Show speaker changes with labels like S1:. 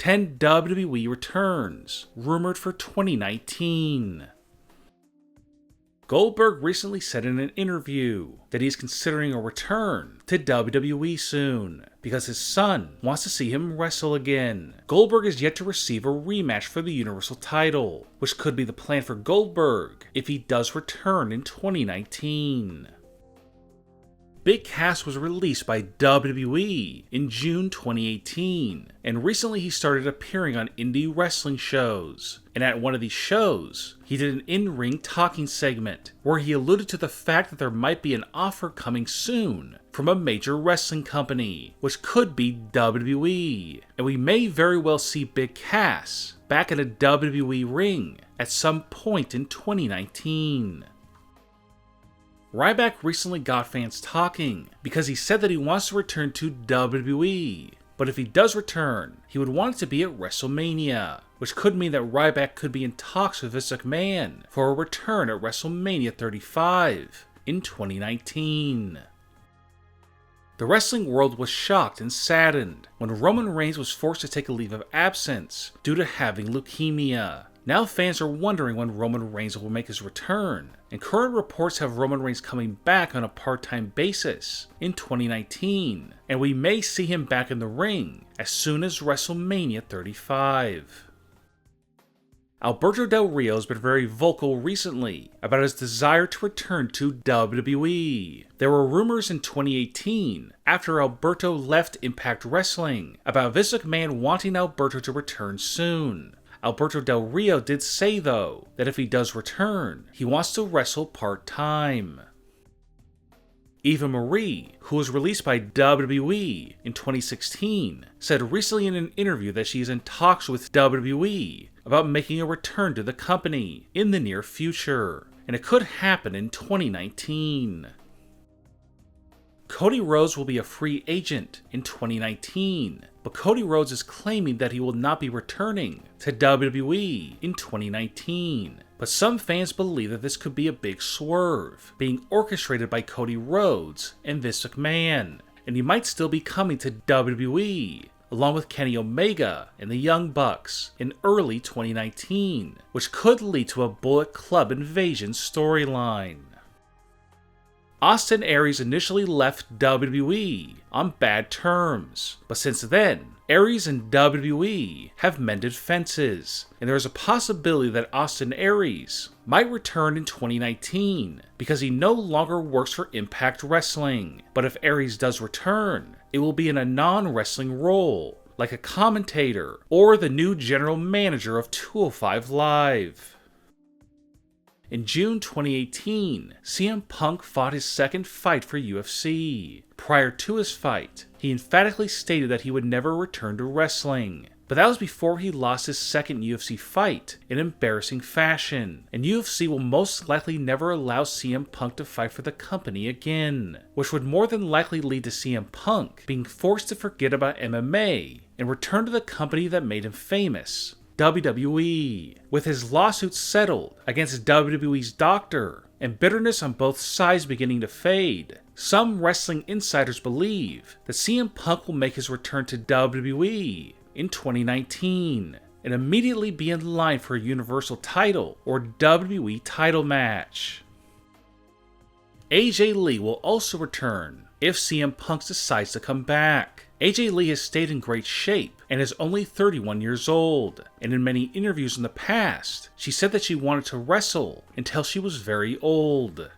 S1: 10 WWE returns, rumored for 2019. Goldberg recently said in an interview that he is considering a return to WWE soon because his son wants to see him wrestle again. Goldberg is yet to receive a rematch for the Universal title, which could be the plan for Goldberg if he does return in 2019. Big Cass was released by WWE in June 2018, and recently he started appearing on indie wrestling shows. And at one of these shows, he did an in-ring talking segment where he alluded to the fact that there might be an offer coming soon from a major wrestling company, which could be WWE. And we may very well see Big Cass back at a WWE ring at some point in 2019. Ryback recently got fans talking because he said that he wants to return to WWE, but if he does return, he would want it to be at WrestleMania, which could mean that Ryback could be in talks with Vince McMahon for a return at WrestleMania 35 in 2019. The wrestling world was shocked and saddened when Roman Reigns was forced to take a leave of absence due to having leukemia. Now fans are wondering when Roman Reigns will make his return, and current reports have Roman Reigns coming back on a part-time basis in 2019, and we may see him back in the ring as soon as WrestleMania 35. Alberto Del Rio has been very vocal recently about his desire to return to WWE. There were rumors in 2018, after Alberto left Impact Wrestling, about Vince McMahon wanting Alberto to return soon. Alberto Del Rio did say, though, that if he does return, he wants to wrestle part-time. Eva Marie, who was released by WWE in 2016, said recently in an interview that she is in talks with WWE about making a return to the company in the near future, and it could happen in 2019. Cody Rhodes will be a free agent in 2019, but Cody Rhodes is claiming that he will not be returning to WWE in 2019. But some fans believe that this could be a big swerve, being orchestrated by Cody Rhodes and Vince McMahon, and he might still be coming to WWE, along with Kenny Omega and the Young Bucks in early 2019, which could lead to a Bullet Club invasion storyline. Austin Aries initially left WWE on bad terms, but since then, Aries and WWE have mended fences, and there is a possibility that Austin Aries might return in 2019 because he no longer works for Impact Wrestling. But if Aries does return, it will be in a non-wrestling role, like a commentator or the new general manager of 205 Live. In June 2018, CM Punk fought his second fight for UFC. Prior to his fight, he emphatically stated that he would never return to wrestling. But that was before he lost his second UFC fight in embarrassing fashion, and UFC will most likely never allow CM Punk to fight for the company again, which would more than likely lead to CM Punk being forced to forget about MMA and return to the company that made him famous, WWE. With his lawsuit settled against WWE's doctor and bitterness on both sides beginning to fade, some wrestling insiders believe that CM Punk will make his return to WWE in 2019 and immediately be in line for a Universal title or WWE title match. AJ Lee will also return if CM Punk decides to come back. AJ Lee has stayed in great shape and is only 31 years old, and in many interviews in the past, she said that she wanted to wrestle until she was very old.